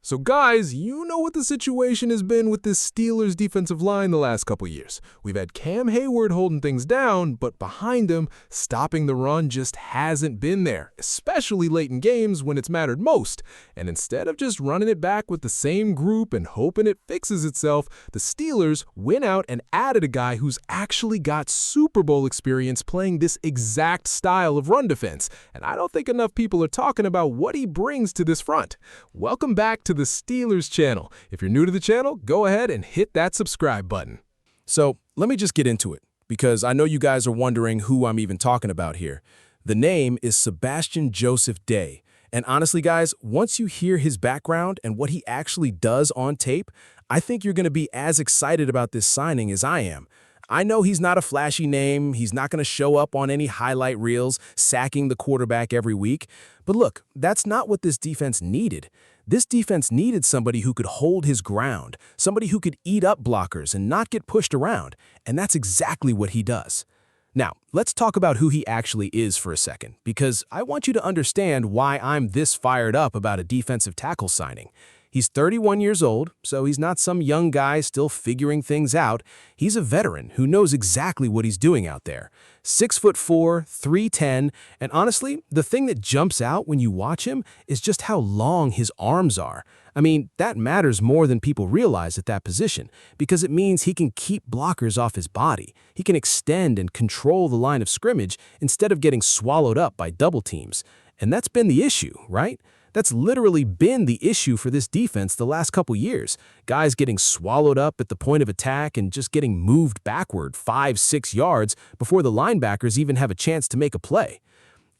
So guys, you know what the situation has been with this Steelers defensive line the last couple years. We've had Cam Heyward holding things down, but behind him, stopping the run just hasn't been there, especially late in games when it's mattered most. And instead of just running it back with the same group and hoping it fixes itself, the Steelers went out and added a guy who's actually got Super Bowl experience playing this exact style of run defense. And I don't think enough people are talking about what he brings to this front. Welcome back to the Steelers channel. If you're new to the channel, go ahead and hit that subscribe button. So let me just get into it, because I know you guys are wondering who I'm even talking about here. The name is Sebastian Joseph-Day. And honestly, guys, once you hear his background and what he actually does on tape, I think you're going to be as excited about this signing as I am. I know he's not a flashy name, he's not going to show up on any highlight reels, sacking the quarterback every week. But look, that's not what this defense needed. This defense needed somebody who could hold his ground, somebody who could eat up blockers and not get pushed around, and that's exactly what he does. Now, let's talk about who he actually is for a second, because I want you to understand why I'm this fired up about a defensive tackle signing. He's 31 years old, so he's not some young guy still figuring things out. He's a veteran who knows exactly what he's doing out there. 6'4", 310, and honestly, the thing that jumps out when you watch him is just how long his arms are. I mean, that matters more than people realize at that position, because it means he can keep blockers off his body. He can extend and control the line of scrimmage instead of getting swallowed up by double teams. And that's been the issue, right? That's literally been the issue for this defense the last couple years. Guys getting swallowed up at the point of attack and just getting moved backward 5-6 yards before the linebackers even have a chance to make a play.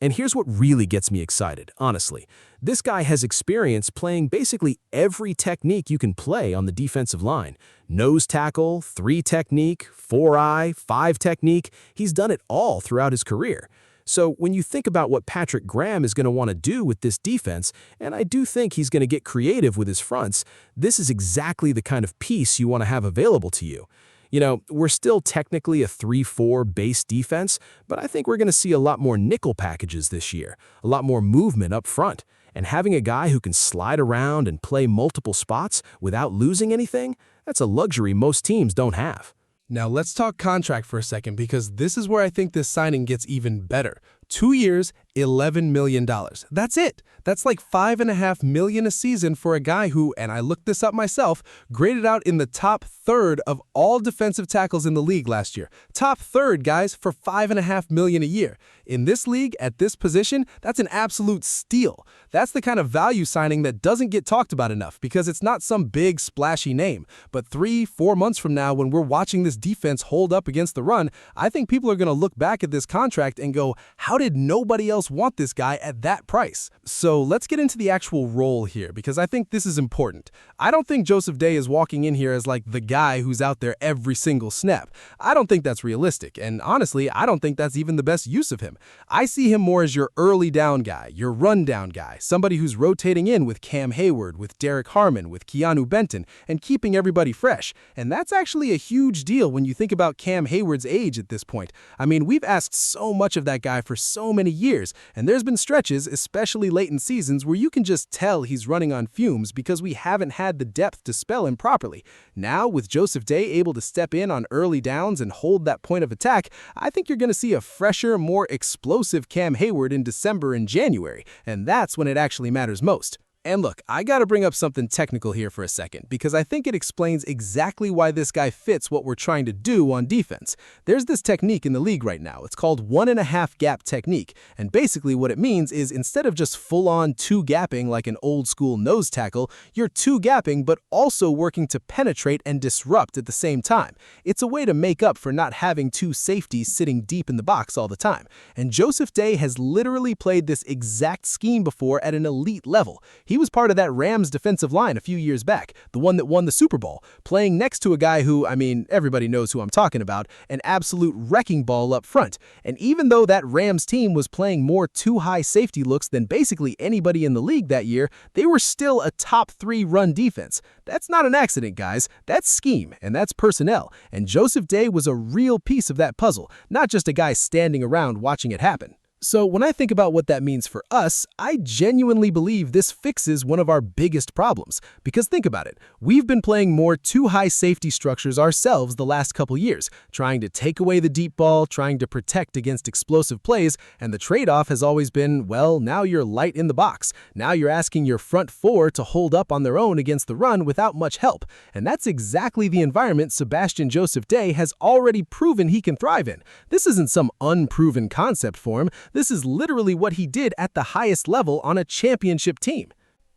And here's what really gets me excited, honestly. This guy has experience playing basically every technique you can play on the defensive line. Nose tackle, 3 technique, 4-eye, 5 technique. He's done it all throughout his career. So when you think about what Patrick Graham is going to want to do with this defense, and I do think he's going to get creative with his fronts, this is exactly the kind of piece you want to have available to you. You know, we're still technically a 3-4 base defense, but I think we're going to see a lot more nickel packages this year, a lot more movement up front. And having a guy who can slide around and play multiple spots without losing anything, that's a luxury most teams don't have. Now let's talk contract for a second, because this is where I think this signing gets even better. 2 years, $11 million. That's it. That's like $5.5 million a season for a guy who, and I looked this up myself, graded out in the top third of all defensive tackles in the league last year. Top third, guys, for $5.5 million a year. In this league, at this position, that's an absolute steal. That's the kind of value signing that doesn't get talked about enough, because it's not some big splashy name. But 3-4 months from now, when we're watching this defense hold up against the run, I think people are going to look back at this contract and go, how did nobody else want this guy at that price? So let's get into the actual role here, because I think this is important. I don't think Joseph-Day is walking in here as like the guy who's out there every single snap. I don't think that's realistic, and honestly, I don't think that's even the best use of him. I see him more as your early down guy, your run down guy, somebody who's rotating in with Cam Heyward, with Derrick Harmon, with Keeanu Benton, and keeping everybody fresh. And that's actually a huge deal when you think about Cam Heyward's age at this point. I mean, we've asked so much of that guy for so many years, and there's been stretches, especially late in seasons, where you can just tell he's running on fumes because we haven't had the depth to spell him properly. Now, with Joseph-Day able to step in on early downs and hold that point of attack, I think you're going to see a fresher, more explosive Cam Heyward in December and January, and that's when it actually matters most. And look, I gotta bring up something technical here for a second, because I think it explains exactly why this guy fits what we're trying to do on defense. There's this technique in the league right now. It's called 1.5 gap technique, and basically what it means is instead of just full-on 2 gapping like an old-school nose tackle, you're 2 gapping but also working to penetrate and disrupt at the same time. It's a way to make up for not having 2 safeties sitting deep in the box all the time. And Joseph-Day has literally played this exact scheme before at an elite level. He was part of that Rams defensive line a few years back, the one that won the Super Bowl, playing next to a guy who, I mean, everybody knows who I'm talking about, an absolute wrecking ball up front. And even though that Rams team was playing more 2-high safety looks than basically anybody in the league that year, they were still a top 3 run defense. That's not an accident, guys. That's scheme, and that's personnel. And Joseph-Day was a real piece of that puzzle, not just a guy standing around watching it happen. So when I think about what that means for us, I genuinely believe this fixes one of our biggest problems. Because think about it, we've been playing more too high safety structures ourselves the last couple years, trying to take away the deep ball, trying to protect against explosive plays, and the trade-off has always been, well, now you're light in the box. Now you're asking your front four to hold up on their own against the run without much help. And that's exactly the environment Sebastian Joseph-Day has already proven he can thrive in. This isn't some unproven concept for him. This is literally what he did at the highest level on a championship team.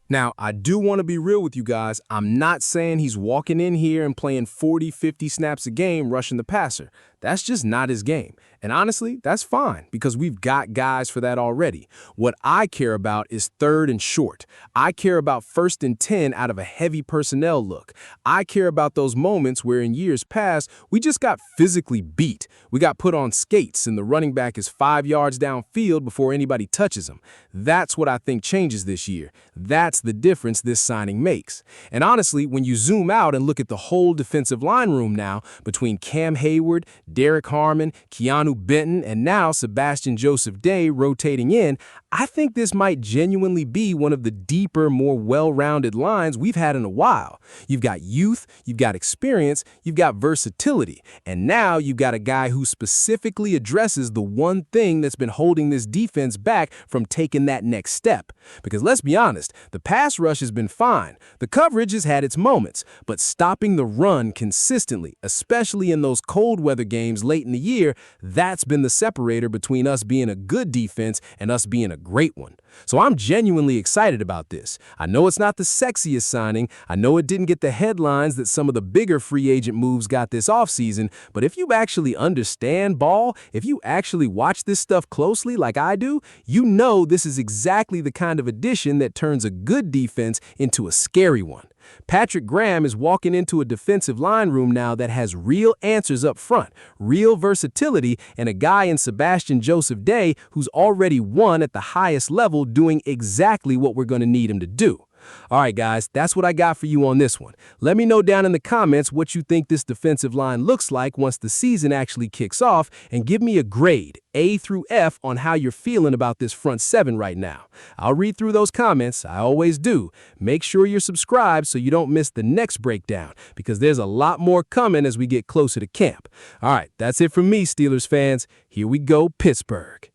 Now, I do want to be real with you guys. I'm not saying he's walking in here and playing 40, 50 snaps a game rushing the passer. That's just not his game. And honestly, that's fine because we've got guys for that already. What I care about is third and short. I care about 1st and 10 out of a heavy personnel look. I care about those moments where in years past, we just got physically beat. We got put on skates and the running back is 5 yards downfield before anybody touches him. That's what I think changes this year. That's the difference this signing makes. And honestly, when you zoom out and look at the whole defensive line room now, between Cam Heyward, Derrick Harmon, Keeanu Benton, and now Sebastian Joseph-Day rotating in, I think this might genuinely be one of the deeper, more well-rounded lines we've had in a while. You've got youth, you've got experience, you've got versatility, and now you've got a guy who specifically addresses the one thing that's been holding this defense back from taking that next step. Because let's be honest, the pass rush has been fine, the coverage has had its moments, but stopping the run consistently, especially in those cold weather games late in the year, that's been the separator between us being a good defense and us being a great one. So I'm genuinely excited about this. I know it's not the sexiest signing. I know it didn't get the headlines that some of the bigger free agent moves got this offseason, but if you actually understand ball, if you actually watch this stuff closely like I do, you know this is exactly the kind of addition that turns a good defense into a scary one. Patrick Graham is walking into a defensive line room now that has real answers up front, real versatility, and a guy in Sebastian Joseph-Day who's already won at the highest level doing exactly what we're going to need him to do. All right, guys, that's what I got for you on this one. Let me know down in the comments what you think this defensive line looks like once the season actually kicks off, and give me a grade, A through F, on how you're feeling about this front seven right now. I'll read through those comments. I always do. Make sure you're subscribed so you don't miss the next breakdown, because there's a lot more coming as we get closer to camp. All right, that's it from me, Steelers fans. Here we go, Pittsburgh.